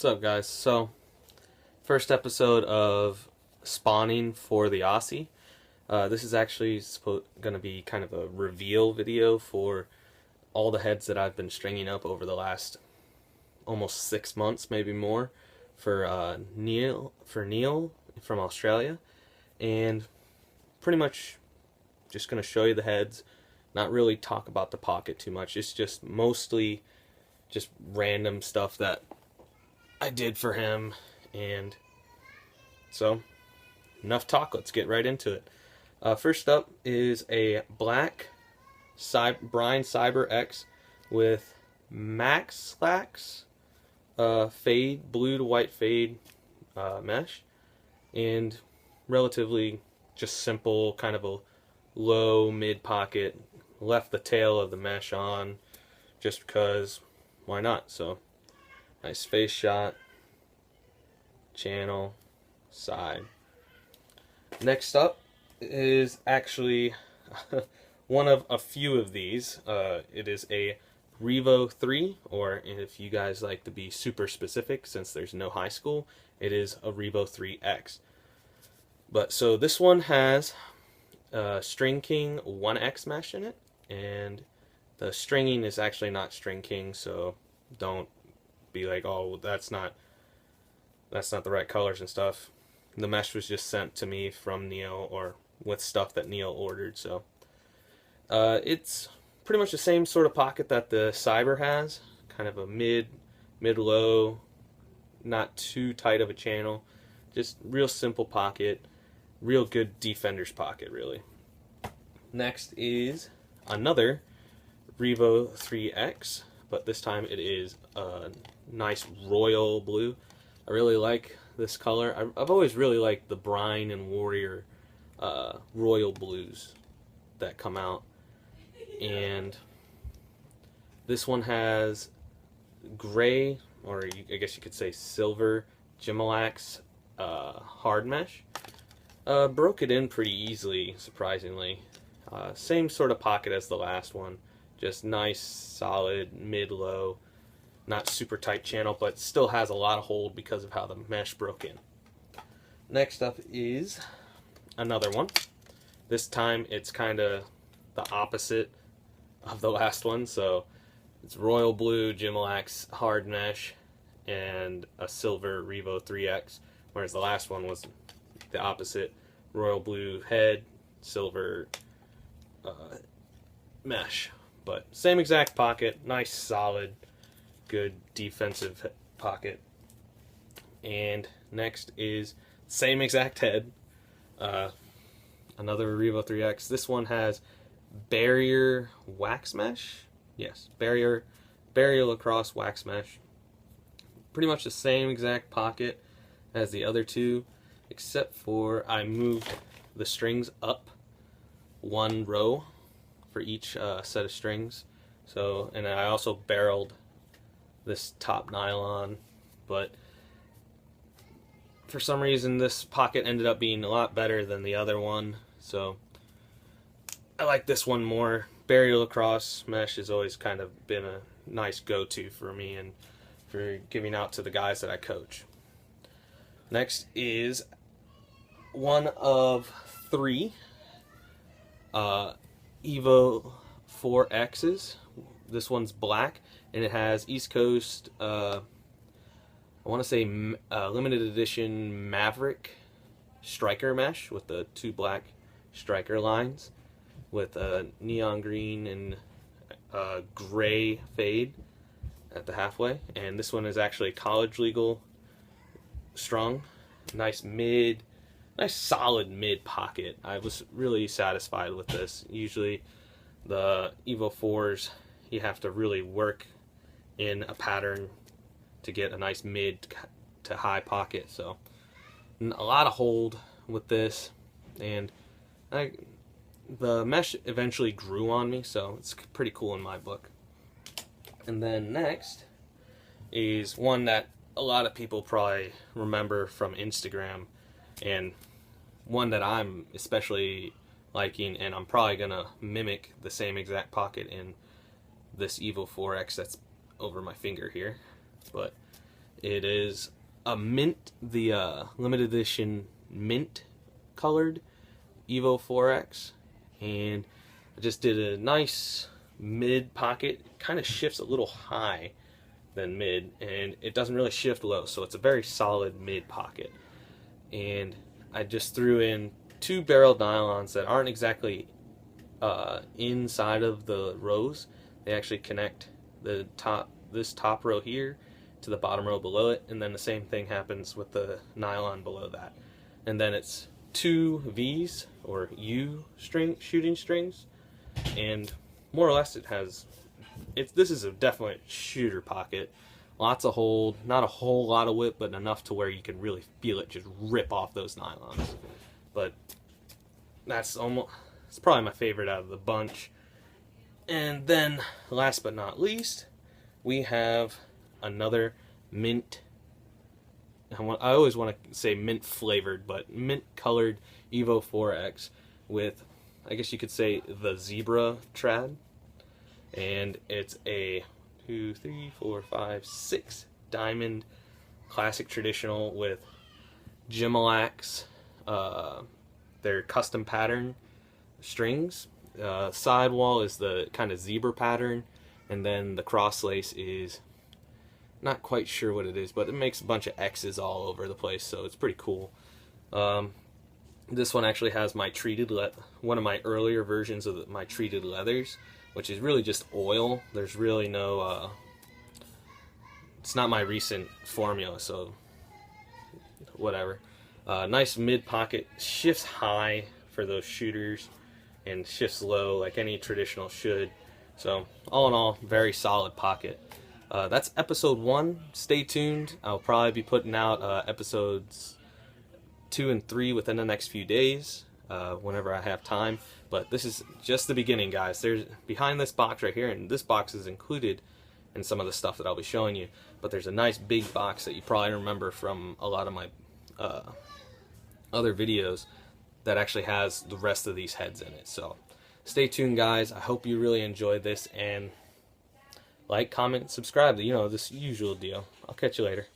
What's up, guys? So, first episode of spawning for the Aussie. This is actually going to be kind of a reveal video for all the heads that I've been stringing up over the last almost 6 months, maybe more, for Neil from Australia, and pretty much just going to show you the heads, not really talk about the pocket too much. It's just mostly just random stuff that I did for him, and so enough talk, let's get right into it. First up is a black Brine Cyber X with max slacks, fade, blue to white fade mesh, and relatively just simple, kind of a low mid pocket. Left the tail of the mesh on just because, why not? So nice face shot, channel, side. Next up is actually one of a few of these. It is a Revo 3, or if you guys like to be super specific, since there's no high school, it is a Revo 3X. But so this one has String King 1X mesh in it, and the stringing is actually not String King, so don't be like, oh, that's not the right colors and stuff. The mesh was just sent to me from Neil, or with stuff that Neil ordered. So it's pretty much the same sort of pocket that the Cyber has, kind of a mid-low, not too tight of a channel, just real simple pocket, real good defender's pocket, really. Next is another Revo 3X, but this time it is a nice royal blue. I really like this color. I've always really liked the Brine and Warrior royal blues that come out, and this one has gray, or I guess you could say silver Gemalax hard mesh. Broke it in pretty easily, surprisingly. Same sort of pocket as the last one, just nice solid mid-low, not super tight channel, but still has a lot of hold because of how the mesh broke in. Next up is another one. This time it's kind of the opposite of the last one, so it's royal blue Gemalax hard mesh and a silver Revo 3X, whereas the last one was the opposite, royal blue head, silver mesh. But same exact pocket, nice solid good defensive pocket. And next is same exact head, another Revo 3X. This one has barrier wax mesh. Yes, barrier lacrosse wax mesh. Pretty much the same exact pocket as the other two, except for I moved the strings up one row for each set of strings. So, and I also barreled this top nylon, but for some reason this pocket ended up being a lot better than the other one, so I like this one more. Barrier lacrosse mesh has always kind of been a nice go-to for me and for giving out to the guys that I coach. Next is one of three Evo 4X's. This one's black, and it has East Coast, I want to say limited edition Maverick striker mesh with the two black striker lines with a neon green and gray fade at the halfway. And this one is actually college legal strung. Nice solid mid pocket. I was really satisfied with this. Usually the Evo 4s, you have to really work in a pattern to get a nice mid to high pocket. So a lot of hold with this, and the mesh eventually grew on me, so it's pretty cool in my book. And then next is one that a lot of people probably remember from Instagram, and one that I'm especially liking, and I'm probably gonna mimic the same exact pocket in this Evo 4X that's over my finger here. But It is a mint, the limited edition mint colored Evo 4X, and I just did a nice mid pocket. Kind of shifts a little high than mid, and it doesn't really shift low, so it's a very solid mid pocket. And I just threw in 2 barreled nylons that aren't exactly inside of the rows. They actually connect the this top row here to the bottom row below it, and then the same thing happens with the nylon below that. And then it's 2 V's or U shooting strings, and more or less this is a definite shooter pocket. Lots of hold, not a whole lot of whip, but enough to where you can really feel it just rip off those nylons. But it's probably my favorite out of the bunch. And then last but not least, we have another mint. I always want to say mint flavored, but mint colored Evo 4X with, I guess you could say, the zebra trad. And it's a 2, 3, 4, 5, 6 diamond classic traditional with Gemalax, their custom pattern strings. Sidewall is the kind of zebra pattern, and then the cross lace is not quite sure what it is, but it makes a bunch of X's all over the place, so it's pretty cool. This one actually has my one of my earlier versions of my treated leathers, which is really just oil. There's really no, it's not my recent formula, so whatever. Nice mid pocket, shifts high for those shooters, and shifts low like any traditional should. So all in all, very solid pocket. That's episode 1. Stay tuned. I'll probably be putting out episodes 2 and 3 within the next few days, whenever I have time. But this is just the beginning, guys. There's behind this box right here, and this box is included in some of the stuff that I'll be showing you. But there's a nice big box that you probably remember from a lot of my other videos that actually has the rest of these heads in it. So stay tuned, guys. I hope you really enjoyed this, and like, comment, subscribe. You know, this usual deal. I'll catch you later.